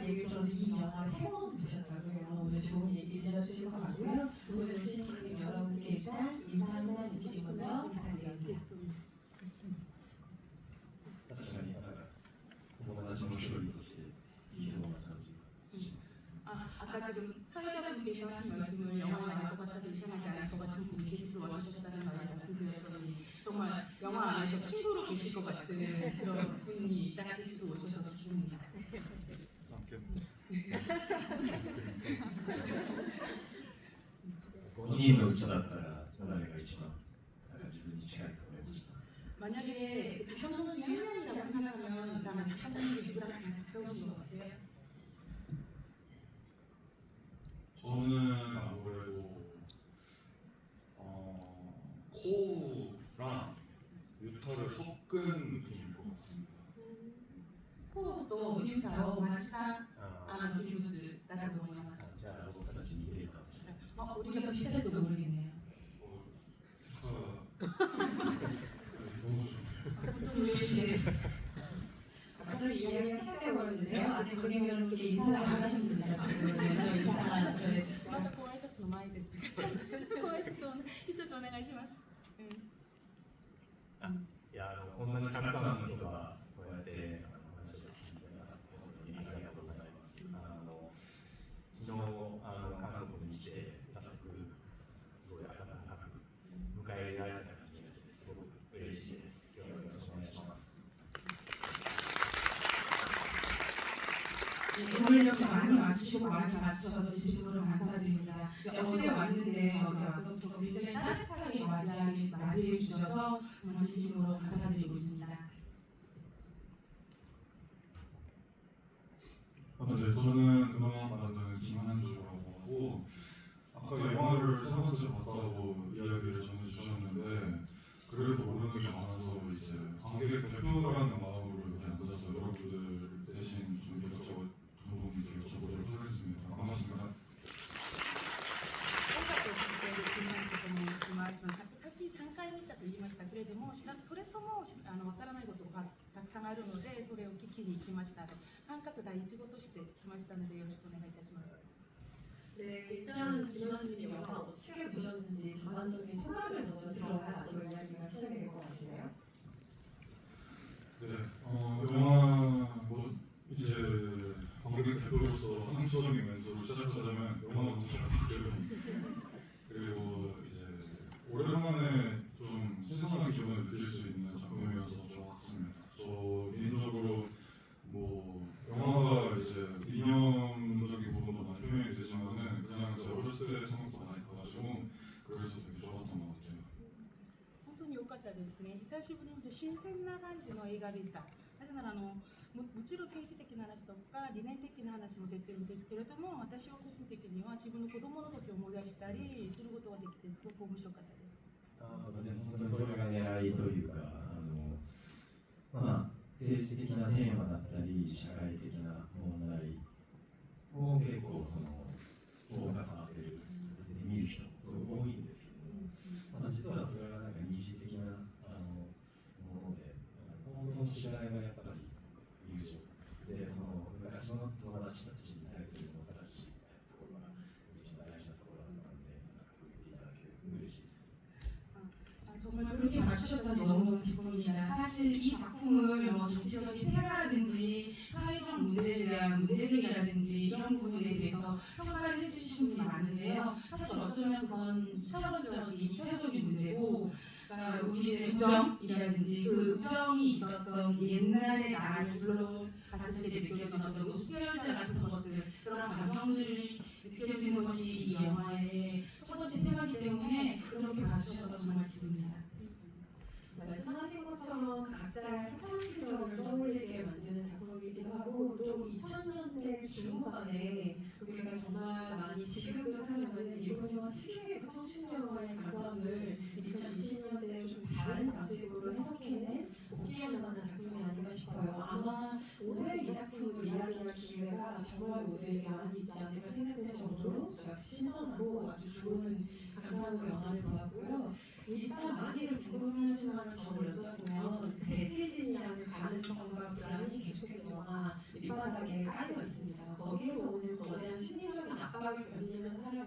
얘기를 들었는데 이 영화를 3번 보셨다고 해요. 오늘 좋은 얘기 들려주실 것 같고요. 오늘 오신 관객 여러분께 일단 인사 한 말씀 먼저 부탁드립니다. 確かに友達の一人としていそうな感じがします。 아까 지금 사회자분께서 하신 말씀을 영화에 나올 것 같아도 이상하지 않을 것 같은 분이 게스트로 와주셨다는 말을 말씀드렸더니 정말 영화 안에서 친구로 계실 것 같은 그런 분이 딱 게스트로 오셔서 기쁩니다. 5人のうちだったら誰が一番自分に近いと思いました。 만약에 다섯 명 중에 한 명이라고 생각하면 일단 다섯 명이 누구랑 가장 가까우신 것 같아요? 저는 아무래도 코우랑 유타를 섞은 느낌일 것 같습니다. コウとユタを混じった人物だと思います。じゃあ僕たちに似てるかもしれない。 우리가 비슷할지도 모르겠네요. 너무 좋네요. 좀 의외시네요. 갑자기 이야기가 시작되어버렸는데요. 아직 관객 여러분께 인사를 안 하셨습니다. 지금 먼저 인사 전해주시죠. またご挨拶の前です。ちゃんとご挨拶を一つお願いします。いやこんなにたくさんの人がこうやって話を聞いてくださって本当にありがとうございます。昨日韓国に来て早速すごい温かく迎え入れられた感じがしてすごく嬉しいです。よろしくお願いします。 오늘 이렇게 많이 와주시고 많이 봐주셔서 진심으로 감사드립니다. 어제 왔는데 어제 와서 굉장히 따뜻하게 맞이해 주셔서 정말 진심으로 감사드리고 있습니다. 네, 저는 음악 만드는 김한주라고 하고 아까 영화를 3번째 봤다고 이야기를 전해주셨는데 그래도 모르는 게 많아서 이제 관객 대표라는 마음으로 여기 앉아서 여러분들 대신 좀 이것저것 부분들 여쭤보도록 하겠습니다. 반갑습니다. さっき3回見たと言いましたけれども、それともわからないことがたくさんあるので、それを聞きに行きましたと。感覚第一語として来ましたので、よろしくお願いいたします。 네, 일단 김현수님 영화 어떻게 보셨는지 전반적인 소감을 먼저 들어야 저희 이야기가 시작이 될 것 같은데요. 네, 영화 이제 관객 대표로서 상투적인 멘트로 시작하자면 영화가 너무 잘 봤어요. 그리고 이제 오랜만에 좀 신선한 기분을 느낄 수 있는 작품이어서 좋았습니다. 저 개인적으로 영화가 이제 이념적인 부분도 많이 표현이 되지만은 그냥 제 어렸을 때 생각도 많이 나가지고 그래서 되게 좋았던 것 같아요. 本当に良かったですね。久しぶりに新鮮な感じの映画でした。なぜならもちろん政治的な話とか理念的な話も出てるんですけれども、私は個人的には自分の子供の時を思い出したりすることができてすごく面白かったです。本当にそれが狙いというか政治的なテーマだったり社会的な問題を結構フォーカス当てる見る人もすごく多いんですけども、実はそれはなんか二次的なもので本当の主題がやっぱり友情で昔の友達たちに対するノスタルジーみたいなところが一番大事なところだったのでそう言っていただけると嬉しいです。 정말 그렇게 봐주셨다니 너무 기쁩니다. 사실 이 작품을 정치적인 테마라든지 사회적 문제에 대한 문제제기라든지 이런 부분에 대해서 평가를 해주시는 분이 많은데요. 사실 어쩌면 그건 2차적인 문제고 우리의 우정이라든지 그 우정이 있었던 옛날의 나를 불러봤을 때 느껴진 어떤 우스갯소리 같은 것들 그런 감정들이 느껴지는 것이 이 영화의 첫 번째 테마이기 때문에 그렇게 봐주셔서 정말 기쁩니다. 말씀하신 것처럼 각자의 학창 시절을 떠올리게 만드는 작품이기도 하고 또 2000년대 중후반에 우리가 정말 많이 지금도 살아가는 일본 영화 특유의 그 청춘 영화의 감성을 2020년대에 좀 다른 방식으로 해석해낸 복귀할 만한 작품이 아닌가 싶어요. 아마 올해 이 작품을 이야기할 기회가 정말 모두에게 많이 있지 않을까 생각될 정도로 제가 신선하고 아주 좋은 감상으로 영화를 보았고요. 일단 많이들 궁금해하지만 저를 여쭤보면 대지진이라는 가능성과 불안이 계속해서 영화 밑바닥에 깔려 있습니다.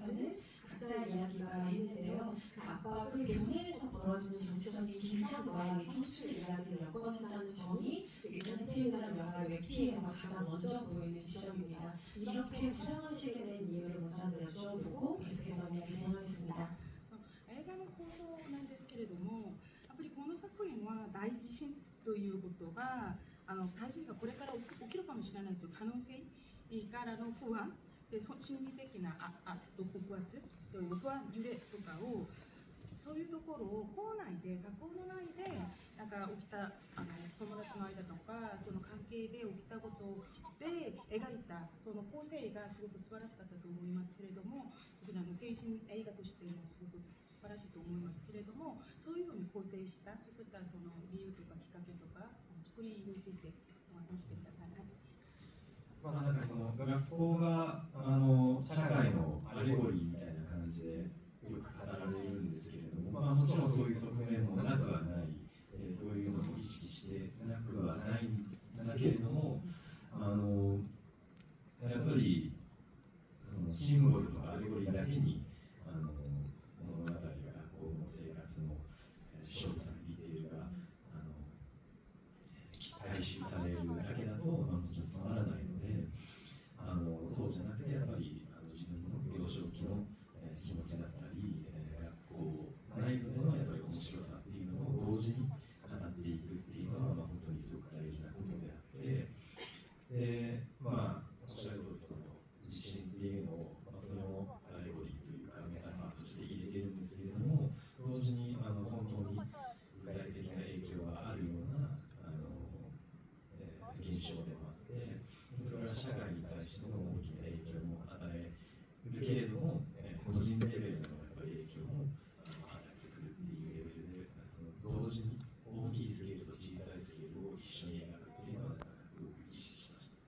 생각하는 각자의 이야기가 있는데요. 그 압박은 교내에서 벌어지는 정치적인 긴장과 이 청춘의 이야기를 엮어낸다는 점이 일단 해피엔드라는 영화의 웹피에서 가장 먼저 보이는 지점입니다. 이렇게 구성하시게 된 이유를 먼저 한번 여쭤보고 계속해서 이야기 진행하겠습니다. 映画の構想なんですけれども、やっぱりこの作品は大地震ということが大地震がこれから起きるかもしれないという可能性からの不安で心理的な抑圧という不安揺れとかをそういうところを校内で学校の内でなんか起きた友達の間とかその関係で起きたことで描いたその構成がすごく素晴らしかったと思いますけれども、特に青春映画としてもすごく素晴らしいと思いますけれども、そういうふうに構成した作ったその理由とかきっかけとかその作りについてお話してください。まあ、なんかその学校が社会のアレゴリーみたいな感じでよく語られるんですけれども、まあ、もちろんそういう側面もなくはない、そういうのを意識してなくはないんだけれども、やっぱりそのシンボルとかアレゴリーだけに物語が学校の生活の詳細ディテールが回収されるだけだと、もちろんつまらないので、そうじゃなくてやっぱり自分の幼少期の気持ちだったり、学校内部でのやっぱり面白さっていうのを同時に語っていくっていうのは、本当にすごく大事なことであって、で、まあおっしゃる通りその地震っていうのを、それをアレゴリーというかメタファーとして入れてるんですけれども、同時に本当に具体的な影響があるような現象でもあって、それは社会に対しての大きな影響も与えるけれども、個人レベルのやっぱり影響も与えてくるっていうレベルで、その同時に大きいスケールと小さいスケールを一緒に描くっていうのはすごく意識しました。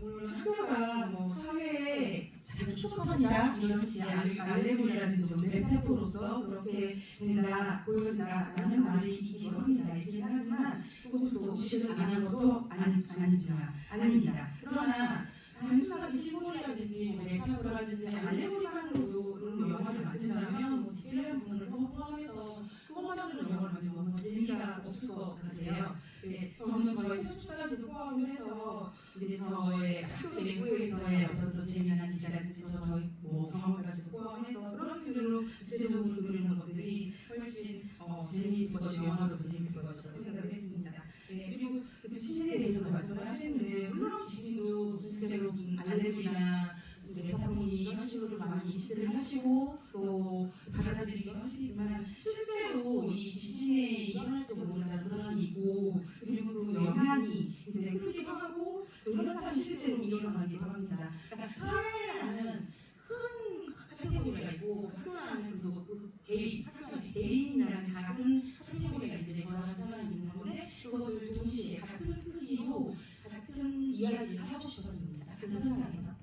물론 학교가 뭐 사회에 자기 축소판이다 이런 식의 알레고리라든지 메타포로서 그렇게 된다 보여진다라는 말이 있기도 합니다. 있긴 하지만 그것을 또 의식을 안 한 것도 아닙니다. 그러나 단순하게 시골이라든지 메타포라든지 알레고리만으로 영화를 만든다면 뭐 디테일한 부분을 포함해서 그것만으로 영화를 만들면 재미가 없을 것 같아요. 네, 저는 저의 최초까지도 포함해서 이제 저의 학교 내부에서의 어떤 더 재미난 기라든지 저희 뭐 경험까지 포함해서 그런 표현으로 구체적으로 그리는 것들이 훨씬 재미있을 것이고 영화도 더 재미있을 것이라고 생각을 했습니다. 네, 그리고 지진에 대해서도 말씀을 하시는데 물론 지진도 실제로 무슨 알레고리나 메타포니 이런 식으로 많이 인식들을 하시고 또 받아들이기도 하시지만 실제로 이 지진에 일어날지도 모른다는 불안이고 그리고 그 영향이 이제 크기도 하고 이런 사람이 실제로 일어나기도 합니다. 그러니까 사회라는 큰 카테고리가 있고 학교라는 그 개인이라는 작은 카테고리가 있는데 저라는 사람이 있는 건데 그것을 동시에 같은 크기로 같은 이야기를 하고 싶었습니다. 같은 세상에서.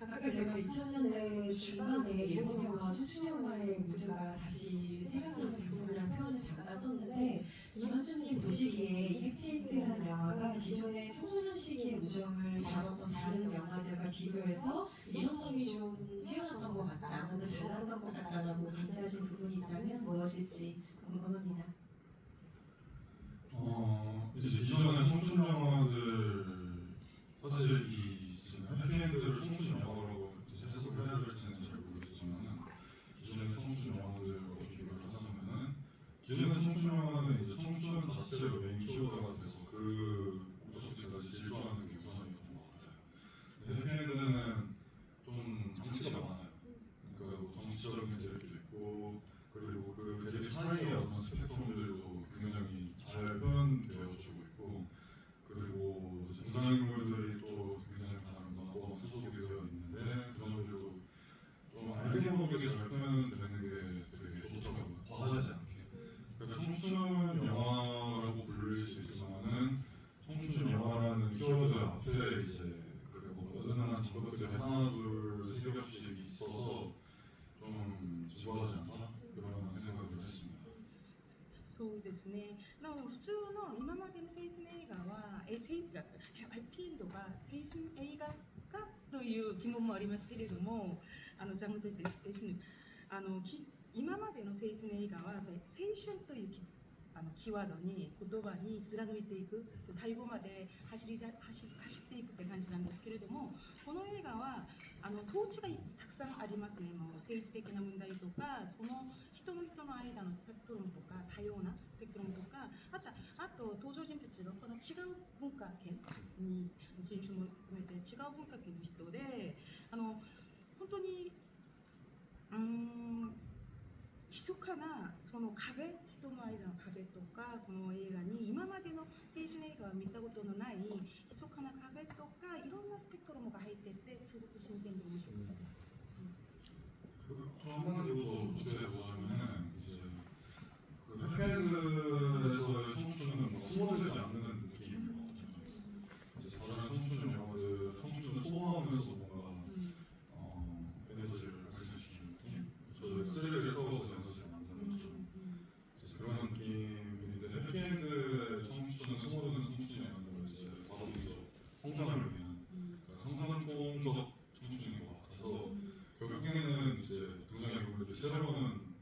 아까 제가 2000년대 중반에 일본 영화 수출 영화의 무드가 다시 생각나는 작품이라는 표현을 잠깐 썼는데 김현수님 보시기에 이 해피엔드라는 영화가 기존의 청소년 시기의 우정을 다뤘던 다른 영화들과 비교해서 이런 점이 좀 뛰어났던 것 같다, 오늘 달랐던 것 같다라고 감지하신 부분이 있다면 무엇일지 궁금합니다. 이제 기존의 청춘 영화들 사실 이 해피엔드를 청춘 영화라고 해석을 해야 될지는 잘 모르겠지만 기존의 청춘 영화들과 비교를 하자면은 기존의 청춘 영화는 이제 청춘 자체가 메인 키워드가 돼서 그 목적 자체까지 질주하는 게 우선이었던 것 같아요. 해피엔드는 좀 장치가 많아요. 그러니까 뭐 정치적인 대립도 있고 그리고 그 대립 사이의 어떤 스펙트럼들도 굉장히 잘 표현되어 주고 있고 그리고 등장인물들이 또 굉장히 다른 문화가 소속이 되어 있는데 그런 점들도 좀 알게 모르게 잘 표현되는 게 되게 좋더라고요. 과하지 않게. 그러니까 청춘 영화라고 부를 수 있지만은 ですね。なので普通の今までの青春映画はハッピーエンドが青春映画かという疑問もありますけれども、ジャンルとして今までの青春映画は青春というキーワードに言葉に貫いていく、最後まで走っていくって感じなんですけれども、この映画は装置がたくさんありますね。もう政治的な問題とか、その人の間のスペクトルムとか、多様なスペクトルムとか、あと登場人物がこの違う文化圏に人種も含めて違う文化圏の人で、本当に密かなその壁、人の間の壁とか、この映画に今までの青春映画は見たことのない密かな壁とか、いろんなスペクトルムが入っていて、すごく新鮮で面白かったです。한마디로 어떻게 보자면은 이제 그 해피엔드에서의 청춘은 뭐 소모되지 않는 느낌이거든요. 이제 다른 청춘 영화들 청춘을 소모하면서 뭔가 에너지를 발생시키는 느낌. 저 쓰레기를 떠서 에너지를 만드는 것처럼 이제 그런 느낌인데, 해피엔드의 청춘은 소모되는 청춘이 아니라 이제 바로 성장을 위한 성장통적 청춘인 것 같아서. 결국에는 이제 등장인물들이 새로운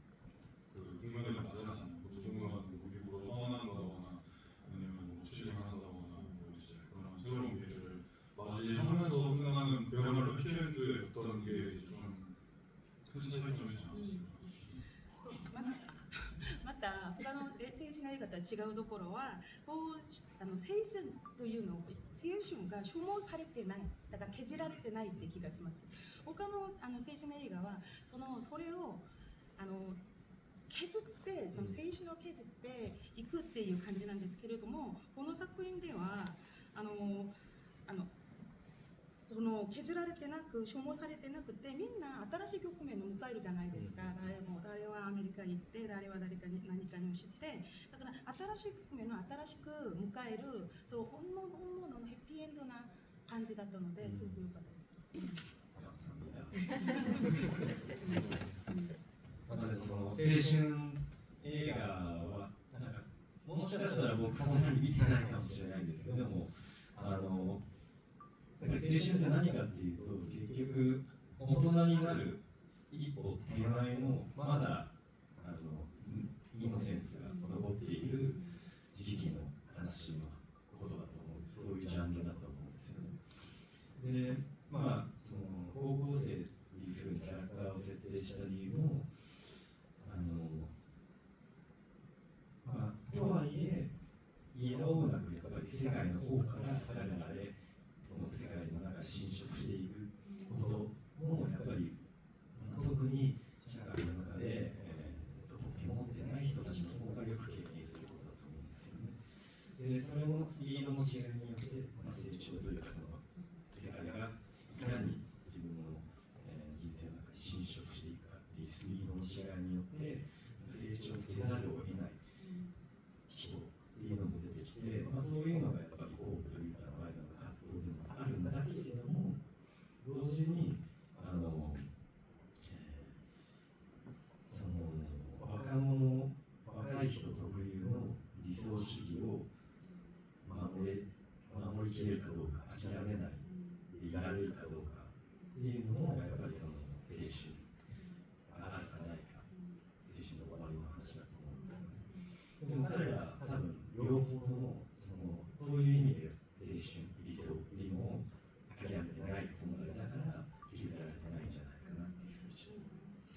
그 국면을 맞이하지 않고, 누군가가 미국으로 떠난다거나 아니면 뭐 취직을 한다거나 뭐 이제 그런 새로운 미래를 맞이하면서 끝나는 그야말로 해피엔드였던 게 이제 좀 큰 차이점이지 않았을까. また他の青春映画とは違うところは、青春というの、青春が消耗されてない、だから削られてないって気がします。他の青春映画はそれを削って、その青春を削っていくっていう感じなんですけれども、この作品ではその削られてなく、消耗されてなくて、みんな新しい局面を迎えるじゃないですか。誰はアメリカに行って、誰は誰かに何かに知って、だから新しい局面を新しく迎える、そう本物のヘッピーエンドな感じだったので、すごく良かったです。なのでその青春映画はなんかもしかしたら僕そんなに見てないかもしれないんですけども、青春って何かっていうと、結局大人になる一歩手前のまだイノセンスが残っている時期の話のことだと思うんです。そういうジャンルだと思うんですよね。で、まあその高校生っていうふうにキャラクターを設定した理由もとはいえ家の音楽、やっぱり世界の方から彼らへその世界の中侵食していくこともやっぱり特に社会の中で、特に持ってない人たちの方がよく経験することだと思うんですよね。で、それのスピードの違いによって、成長というかその世界がいかに自分の、人生の中に侵食していくかっていうスピードの違いによって成長せざるを得ない人っていうのも出てきて、そういうのがやっぱりこうというかの間の葛藤でもあるんだけれども、同時にその若い人特有の理想主義を守りきれるかどうか、諦めないでいられるかどうかっていうのもやっぱりその青春あるかないか、青春の終わりの話だと思うんですよね。でも彼ら多分両方ともそういう意味で青春、理想っていうのを諦めてない存在だから気づかれてないんじゃないかなっていうふうに思います。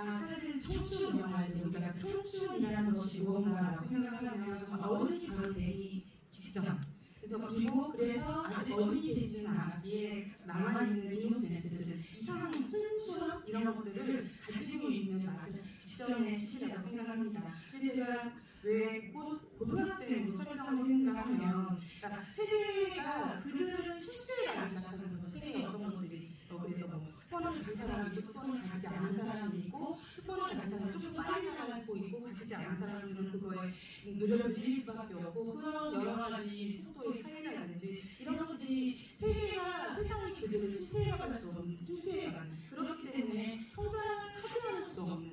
사실 청춘 영화인데 우리가 청춘이라는 것이 무언가라고 생각하면 좀 어른이 바로 되기 직전. 그래서 아직 어른이 되지는 않았기에 남아있는 이노센스, 이상 순수함 이런 것들을 가지고 있는 아주 직전의 시기라고 생각합니다. 그래서 제가 왜 고등학생 설정을 했는가 하면, 그러니까 세계가 그들은 침체가 시작하는 거죠. 세계의 어떤 것들이. 그래서 특권을 가진 사람이 있고 특권을 가지지 않은 사람이 있고, 특권을 가진 사람은 조금 빨리 가지고 있고 가지지 않은 사람들은 그거에 노력을 들일 수밖에 없고, 그런 여러 가지 속도의 차이라든지 이런 것들이 세상이 그들을 침체해갈 수 없는, 침체해가는, 그렇기 때문에 성장하지 않을 수 없는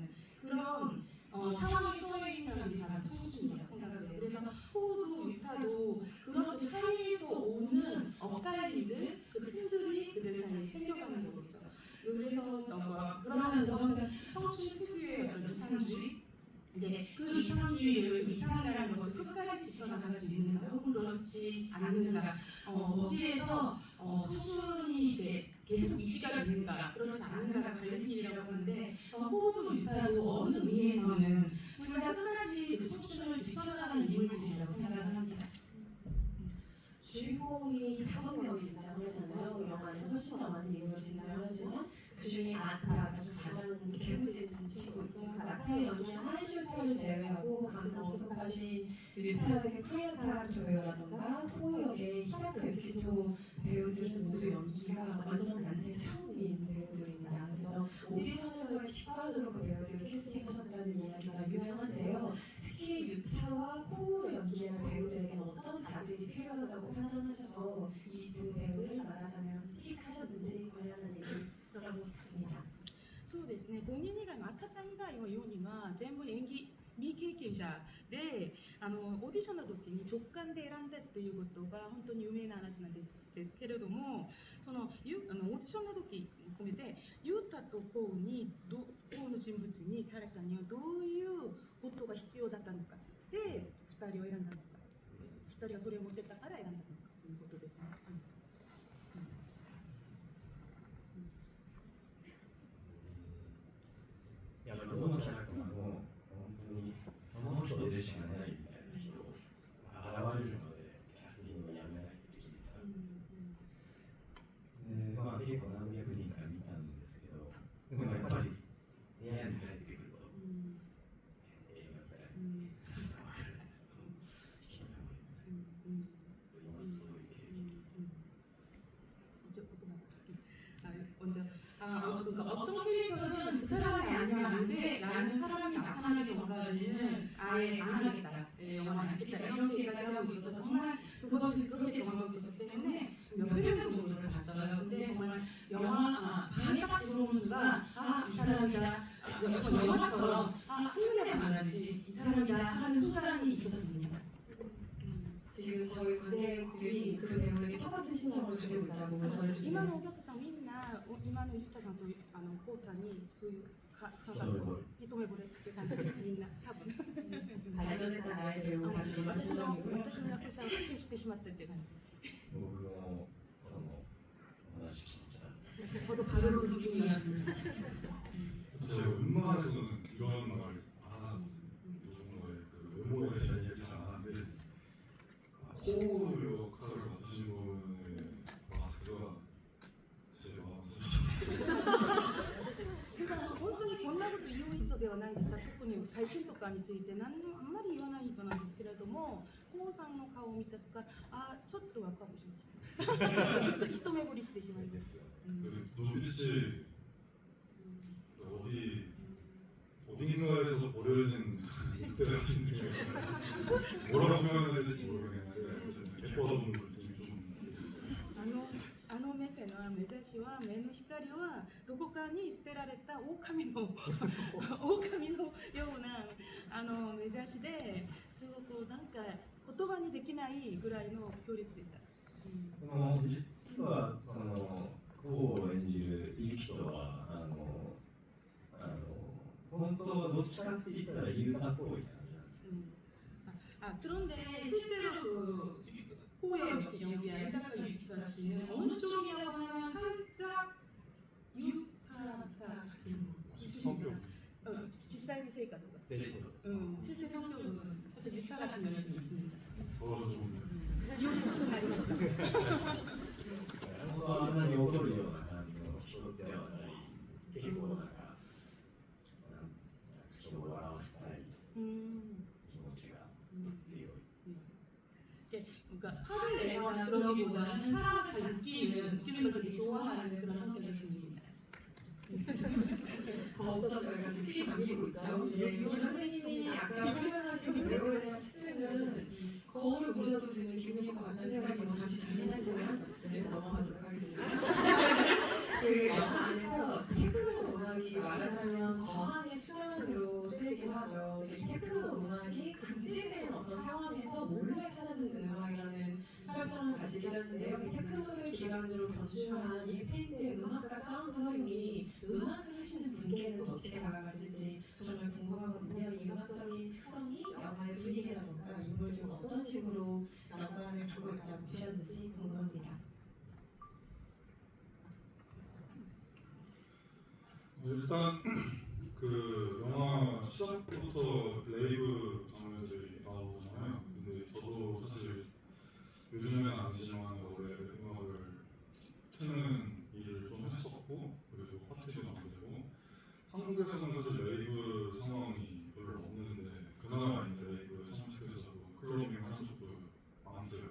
근데 그 2, 3주일을 이상이라는 것을 끝까지 지켜나갈 수 있는가 혹은 그렇지 않는가 거기에서 청춘이 계속 유지가 되는가 그렇지 않는가가 갈림길이라고 하는데 호도 유타도 어느 의미에서는 둘 다 끝까지 그 청춘을 지켜나가는 인물들이라고 생각을 합니다. 주인공이 5명이 등장하잖아요. 영화는 훨씬 더 많은 인물이 등장하지만 그 중에 아타 가장 개구진 친구 있죠. 그 아타의 연기한 하시유타를 제외하고 방금 언급하신 유타역의 쿠리아타 배우라던가 토 역의 히라토 에피토 배우들은 모두 연기가 완전 난생 처음인 배우들입니다. 그래서 오디션에서 직관으로 그 배우들을 캐스팅하셨다는 이야기가 유명한데요. 특히 유타와 코를 연기할 배우들에게는 어떤 자질이 필요하다고 판단하셔서 이 두 배우를 말하자면 픽하셨는지 관련한 얘기 들어보겠습니다. そうですね、5人以外のあたちゃん以外の4人は全部演技未経験者でオーディションの時に直感で選んだということが本当に有名な話なんですけれども、そのオーディションの時に込めてユータとコウの人物にキャラクターにはどういうことが必要だったのかで2人を選んだのか、2人がそれを持ってたから選んだのかということですね。いや、どのキャラクターも本当にその人でしかないみたいな人が現れるので、キャスティングをやめないといけないんです。で、まあ結構何百人か見たんですけど、でもやっぱり部屋に帰ってくると、映画みたいな、分かるんですよ。その引きの名前みたいな。そういう経験。 먼저 그러니까 어떤 캐릭터는 그 사람이 아니면 안 돼 라는 사람이 나타나기 전까지는 아예 안 하겠다, 영화를 안 찍겠다 이런 얘기까지 하고 있어서 정말 그것을 그렇게 정하고 있었기 때문에 몇백 명 정도를 봤어요. 근데 정말 영화 반에 딱 들어오는 순간 이 사람이다, 영화처럼 한눈에 반하듯이 이 사람이다 하는 순간이 있었습니다. 지금 저희 관객들이 그 배우에게 똑같은 심정을 가지고 있다고 전해주세요. 今のお客さんみんな今の石田さんとコウタにそういう感覚一目惚れって感じです。みんな多分 발견했다 나의 배우가 지금 심정이고요. 私の役者を消してしまってって感じ。僕もその同じ気持ちだ。 저도 바로 그 느낌이었습니다. 제가 웬만해서는 이런 말 안 하거든요. 요즘 거에 그 외모에 대한 얘기 잘 안 하는데 코우 역할을 맡으신 분의 마스크가 제 마음을 私だから本当にこんなこと言う人ではないです。特に会見とかについてあんまり言わない人なんですけれども、コウさんの顔を見た瞬間ちょっとワクワクしました。一目惚れしてしまいました。 눈빛이 어딘가에서 버려진 늑대 같은 느낌. 뭐라고 표현해야 될지 모르겠는데 어쨌든 개뻗어본 느낌이 좀. あの目線の目指しは目の光はどこかに捨てられた狼のような目指しですごくなんか言葉にできないぐらいの強烈でした。でも実はそのコウを演じるユキトは本当はどっちかって言ったらユータっぽい感じなんですよ。 그런데 실제로 그 코의 연기한 유타카 유키타 씨는 어느 쪽이라고 하면 살짝 유타 같은 성격. 지사이비 세이카도 네. 실제 성격은 살짝 유타 같은 면이 좀 있습니다. 좀 요리스킨 나리마시다. あんなに怒るような感じの人ではない、結構なんか人を笑わせたい気持ちが強い。 그러니까 화를 내거나 그러기보다는 사람을 잘 웃기는 걸 되게 좋아하는 그런 성격의 분입니다. 더욱더 저희가 지금 피 감기고 있죠. 김 선생님이 아까 설명하신 배우에 대한 특징은 거울을 보셔도 드는 기분일 것 같다는 생각이 잠시 들리지만 넘어가도록 하겠습니다. 그 영화 안에서 테크노 음악이 말하자면 저항의 수단으로 쓰이긴 하죠. 이 테크노 음악이 금지된 어떤 상황에서 몰래 찾아듣는 음악이라는 설정을 가지긴 하는데요. 이 테크노를 기반으로 변주한 이 밴드의 음악과 사운드 활용이 음악을 하시는 분께는 어떻게 다가갔을지 정말 궁금하거든요. 이 음악적인 일단 그 영화 시작부터 레이브 장면들이 나오잖아요. 근데 저도 사실 요즘에는 아니지만 원래 음악을 트는 일을 좀 했었고 그리고 파티도 만들고 한국에서는 사실 레이브 상황이 별로 없는데 그나마 이제 레이브 상식에서 클러빙 하는 쪽도 많았어요.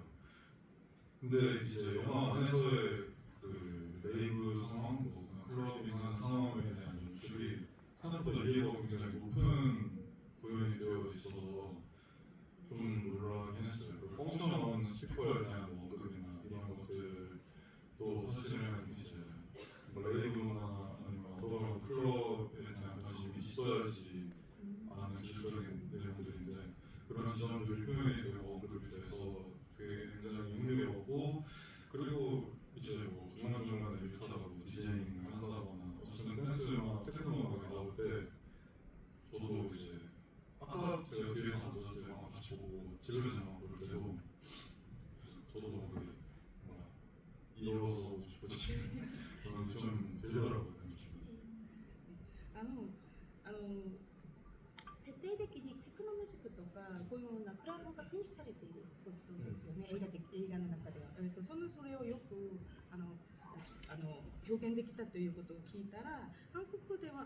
근데 이제 영화 안에서의 그 레이브 상황, 뭐 클러빙 하는 상황에 대한 연출이 생각보다 이해도가 굉장히 높은 구현이 되어 있어서 좀 놀라긴 했어요. 그 펑션한 스피커에 대한 뭐 언급이나 이런 것들도 사실은 이제 뭐 레이브나 아니면 어떤 클럽에 대한 관심이 있어야지 아는 기술적인 내용들인데 그런 지점들이 표현이 되고 언급이 돼서 되게 굉장히 흥미로웠고 그리고 이제 뭐 중간중간에 일하다가 뭐 디제잉을 한다거나 어쨌든 댄스나 테크노 음악이 나올 때 저도 이제 아까 제가 뒤에서 앉아서 영화 같이 보고 집에서 영화 볼 때도 저도 모르게 뭔가 이어서 싶어지 그런 좀 들더라고요. 그런 기분이. 設定的にテクノミュージックとかこういうようなクラブが禁止されていることですよね、映画の中では。それをよく表現できたということを聞いたら、韓国では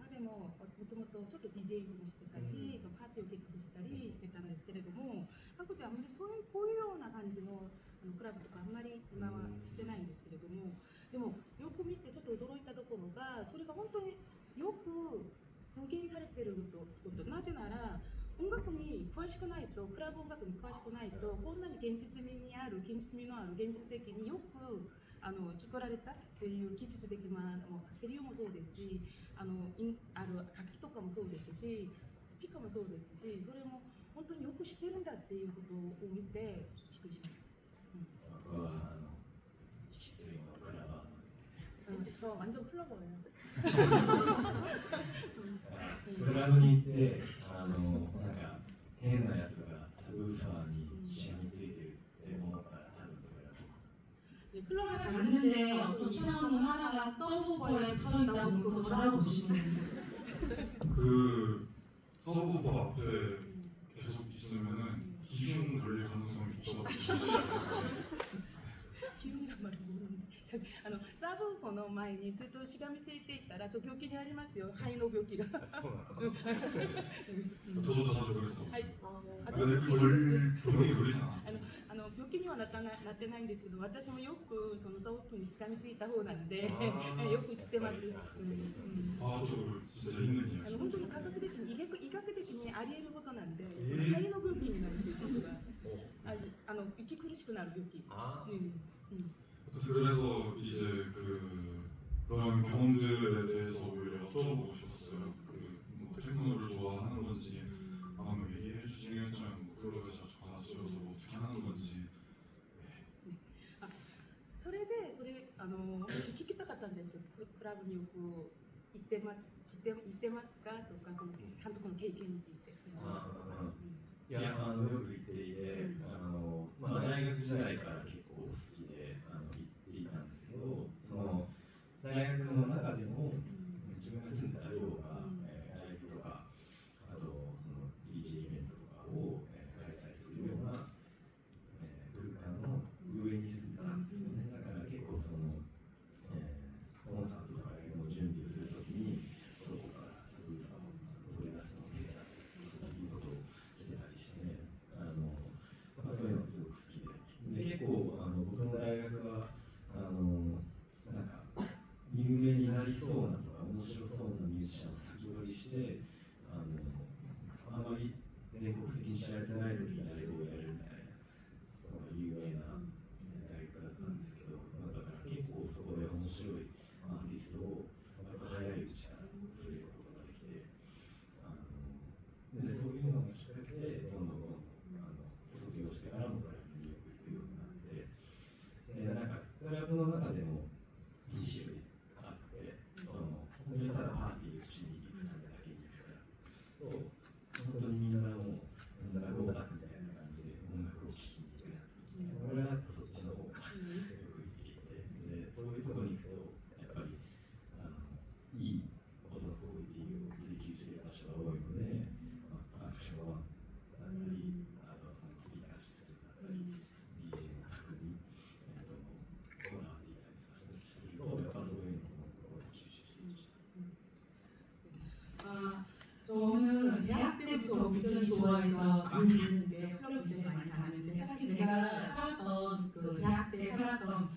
彼ももともとちょっと DJ もしてたし、パーティーを結構したりしてたんですけれども、韓国ではあまりこういうような感じのクラブとかあんまり今はしてないんですけれども、でもよく見てちょっと驚いたところが、それが本当によく復元されてること、なぜなら音楽に詳しくないと、クラブ音楽に詳しくないと、こんなに現実味のある現実的によく作られたっていう技術的なセリオもそうですし、楽器とかもそうですし、スピーカーもそうですし、それも本当によく知ってるんだっていうことを見てびっくりしました。僕は翡翠のクラバー저 완전 클러버예요. クラブに行ってなんか変なやつがサブウーファーにしがみついてるって思ったら多分それだと思う。 클럽에 갔는데 어떤 이상한 문 하나가 서브버에 붙어있다고 그거 저라고 보시는 그 서브버 앞에 계속 있으면은 기흉 걸릴 가능성이 높다고. 기운이란 말을 모르는데 저기サブフォの前にずっとしがみついていったら病気になりますよ、肺の病気が。 저도 자주 그랬어. はい。 근데 그걸 병이 걸리잖아. 病気にはなってないんですけど、私もよくそのサブフォにしがみついた方なんでよく知ってます。 과학적으로 진짜 있는 이야기. 本当に科学的に医学的にあり得ることなんで、その肺の病気になるということが息苦しくなる病気。 그래서 이제 그런 경험들에 대해서 오히려 여쭤보고 싶었어요. 뭐 테크노를 좋아하는 건지, 아마 뭐 얘기해 주시긴 했지만 뭐 클럽에 자주 가셔서 뭐 어떻게 하는 건지. それで聞きたかったんです。クラブによく行ってますかとか、その監督の経験について。いや、よく行っていて、大学時代から結構好きで行っていたんですけど、その大学の中でも自分が住んだ寮がライブとか、あとその DJ イベントとかを開催するような空間の上に住んでたんですよね。だから結構そのコンサートとかの準備するときに、そこからサブウーファーを取り出すのを見てたりいうことをしてたりしてね、そういうのすごく好きで、結構僕の大学はなんか有名になりそうなとか面白そうなミュージシャンを先取りして、あまり全国的に知られてない時にライブをやるみたいなのが有名な大学だったんですけど、だから結構そこで面白いアーティストを早いうちから触れることができて、でそういうのがきっかけでどんどん卒業してからもクラブによく行くようになって、なんかクラブの中でも2種類あって、本当にただパーティーをしに行くためだけに行くからと、本当にみんなもう落語だみたいな感じで音楽を聴きに行くやつ、俺はそっちの方がよく行っていて、でそういうところに行くとやっぱりいい 대학 때부터 운전을 좋아해서 많이 다녔는데 클럽 굉장히 많이 다녔는데 사실 제가 살았던 그 대학 때 살았던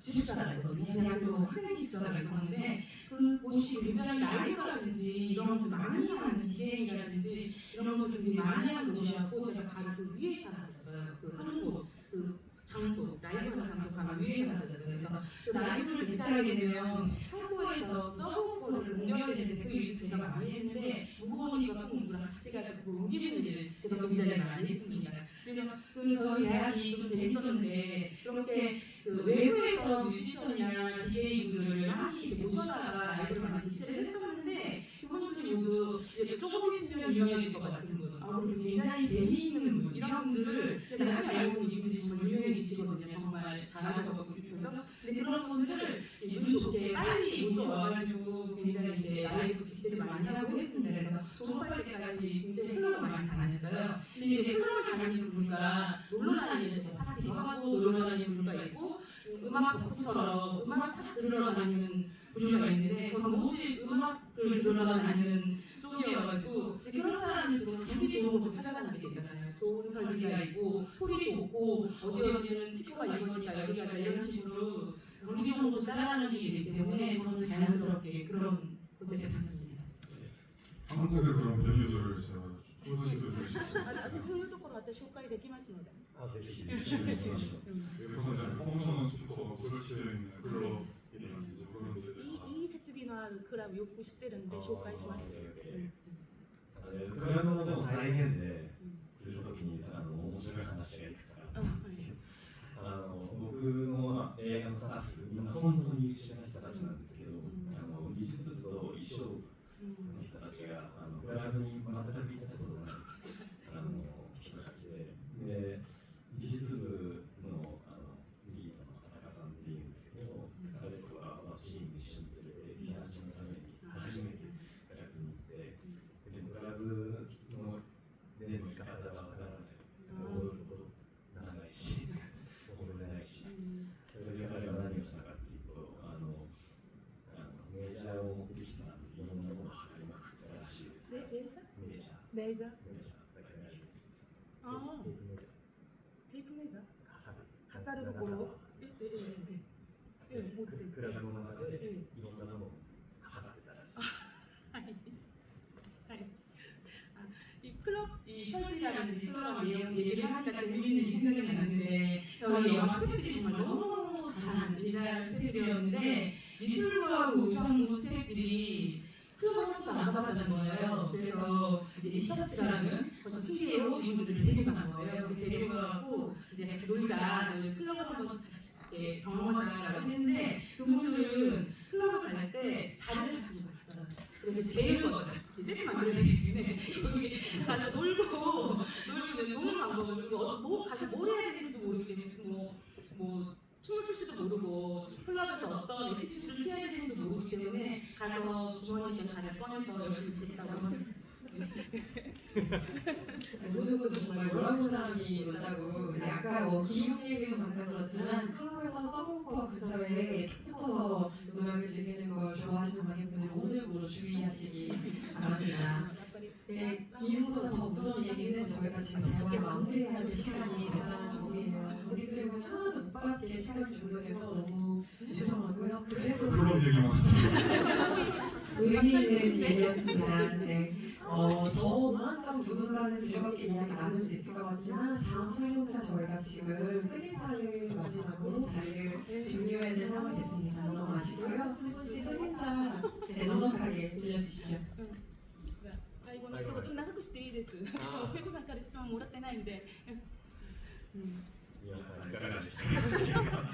기숙사가 있거든요. 대학교 학생 기숙사가 있었는데 그곳이 굉장히 라이브라든지 이런 것을 많이 하는 디제잉이라든지 이런 것을 굉장히 많이 하는 곳이었고 제가 바로 그 위에 살았었어요. 그 하는 곳, 그 장소, 라이브 하는 장소 바로 위에 살았었어요. 그래서 그 라이브를 개최하게 되면 창고에서 써본 거를 옮겨야 되는데 그 일도 제가 많이 했는데 무거우니까 꼭 누구랑 같이 가서 그걸 옮기는 일을 제가 굉장히 많이 했습니다. 그래서 그 저희 대학이 좀 재밌었는데 이렇게 그 외부에서 뮤지션이나 DJ분들을 많이 이렇게 모셔다가 라이브를 많이 개최를 했었는데 그분들 모두 조금 있으면 유명해질 것 같은 분, 그리고 굉장히 재미있는 분, 이런 분들을 나중에 알고 보니 이분들이 정말 유명해지시거든요. 정말 잘하셔가지고. 그래서 근데 그런 분들을 눈 좋게 빨리 모셔와가지고 굉장히 이제 라이브 개최를 많이 하고 했습니다. 그래서 졸업할 때까지 굉장히 클럽을 많이 다녔어요. 근데 이제 클럽을 다니는 분과 놀러 다니는 저 파티도 하고 놀러 다니는 분과 있고 음악 덕후처럼 음악 딱 들으러 다니는 분류가 있는데 저는 오직 음악을 들으러 다니는 쪽이어가지고 그런 사람일수록 장비 좋은 곳을 찾아다니게 되잖아요. 좋은 설비가 있고 소리 좋고 어디는 스피커가 이거니까 여기 가자 이런 식으로 장비 좋은 곳을 따라다니게 되기 때문에 저는 자연스럽게 그런 곳에 갔습니다. 한국의 그런 베뉴들을 제가 소개시켜드릴 수 있습니다. 私のところ私紹介できますので。ぜひぜひお願いします。 예컨대 펑션한 스피커가 설치되어 있는 클럽이라든지 이제 그런 데들 다 いい設備のあるクラブよく知ってるんで紹介します。クラブのでも再現でするときに面白い話がいくつかあったんですけど、僕の映画のスタッフみんな本当に優秀な人たちなんですけど、技術部と一緒の人たちがクラブに全く行ったことのない人たちで、技術部のリードの田中さんっていうんですけど、彼とはチーム一緒に連れてリサーチのために初めてクラブに行って、でもクラブの例の言い方がわからない、踊ることならないし、踊れないし、それで彼は何をしたかっていうと、メジャーを持ってきたいろんなものを測りまくったらしいです。メジャー。メジャー。だから大丈夫。ああ。テープメジャー。測るところ。持ってる。クラブの中でいろんなものを測ってたらしい。はい。はい。이 설비라든지 클럽 얘기를 하니까 재미있는 일이 생각이 나는데 저희 영화 스태프들이 정말 너무 잘하는 일잘 스태프들이었는데 미술부하고 의상부 스태프들이 클럽 한 번도 안 가봤다는 거예요. 그래서 이제 리서치라는 벌써 TV로 이분들을 데리고 간 거예요. 데리고 가고 이제 같이 놀자, 클럽 한번 같이 경험하자라고 했는데 그분들은 클럽을 갈 때 자리를 가지고 갔어요. 그래서 제일 먼저 세트 만들기 때문에 여기 가서 놀고 노는 방법을 뭐 가서 뭘 해야 되는지도 모르겠고 뭐 춤을 출지도 모르고 클럽에서 어떤 에티튜드를 취해야 되는지도 모르기 때문에 가서 주머니에 있던 자리를 꺼내서 열심히 쳤다고 합니다. 모두가 정말 놀아본 사람이 많다고. 아까 뭐 기육 얘기는 잠깐 들었지만 클럽에서 서브우퍼 근처에 붙어서 음악을 즐기는 걸 좋아하시는 관객분들 오늘부로 주의하시기 바랍니다. 네, 기육보다 더 무서운 얘기는 저희가 지금 대화를 마무리해야 할 시간이 됐다는 점이에요. 우리 질문이 하나도 못 받게 시간이 종료돼서 너무 죄송하고요. 그래도 클럽 얘기만 의미 있는 얘기였습니다. 네. 더 문학적 두 분과는 즐겁게 이야기 나눌 수 있을 것 같지만 다음 설명차 저희가 지금 끝인사를 마지막으로 자리를 종료해야 상황이 됐습니다. 너무 아쉽고요. 한 분씩 끝인사 넉넉하게 들려주시죠. 最後の一言長くしていいです。ペコさんから質問もらってないんで。皆さんいかがでしたか。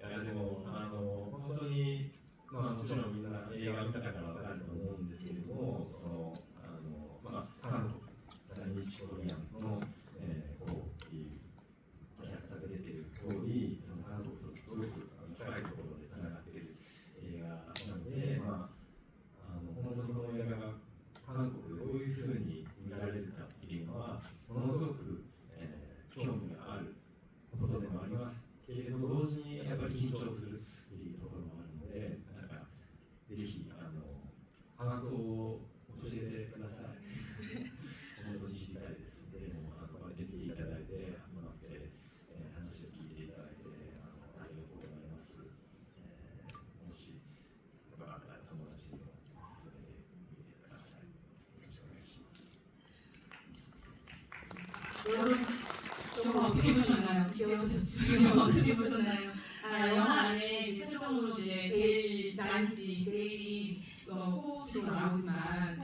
いやでも本当にもちろんみんな映画を見たからわかると思うんですけれども、韓国在日コリアンのこういうキャラクターが出ている通り、その韓国とすごく深いところでつながっている映画なので、本当にこの映画が韓国でどういうふうに見られるかっていうのはものすごく、興味があることでもありますけれども、同時にやっぱり緊張するっていうところもあるので、ぜひ感想を教えてください。 어떻게 보셨나요? 지금 어떻게 보셨나요? 영화 안에 최종적으로 이제 제일 잔지, 제일 호흡도 나오지만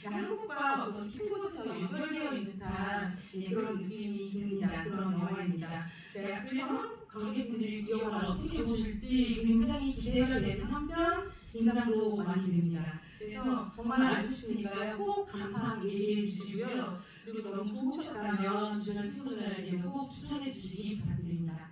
한국과 어떤 깊은 곳에서 연결되어 있는 듯한 그런 느낌이 듭니다. 그런 영화입니다. 네, 그래서 한국 관객분들이 이 영화를 어떻게 보실지 굉장히 기대가 되는 한편 긴장도 많이 됩니다. 그래서 정말 알고 싶으니까요. 꼭 감상 얘기해 주시고요. 그리고 너무 좋으셨다면 주변 친구들에게 꼭 추천해 주시기 부탁드립니다.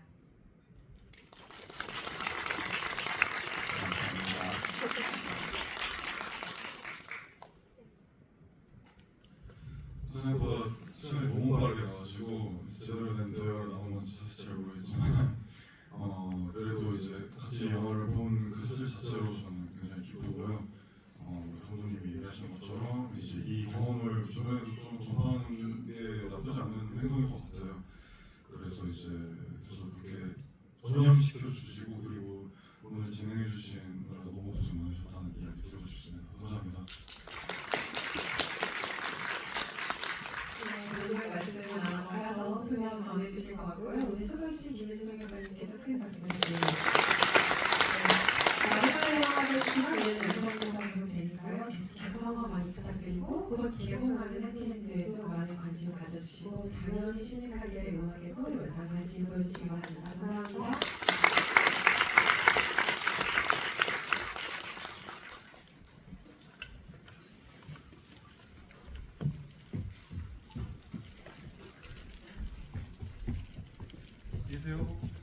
생각보다 시간이 너무 빠르게 나가지고 제대로 된 대화가 나온 건지 사실 잘 모르겠지만 그래도 이제 같이 영화를 본 그 사실 자체로 저는 굉장히 기쁘고요. 우리 감독님이 얘기하신 것처럼 이제 이 경험을 주변에도 좀 전하는 게 나쁘지 않은 행동인 것 같아요. 그래서 이제 계속 그렇게 전염시켜 주시고 그리고 오늘 진행해 주신 너무 고생 많으셨다는 이야기 드리고 싶습니다. 감사합니다. 오늘 말씀을 나눠서 그냥 전해주실 것 같고요. 오늘 수고하신 김혜진 평론가님께도 큰 박수를 드립니다. 마지막에 영화를 내년 연속보상도 되니까요. 계속해서 성원 많이 부탁드리고 곧 개봉하는 해피엔드에도 많은 관심 가져주시고 당연히 시니카리의 음악에도 영상 관심 보여주시기 바랍니다. 감사합니다. 계세요.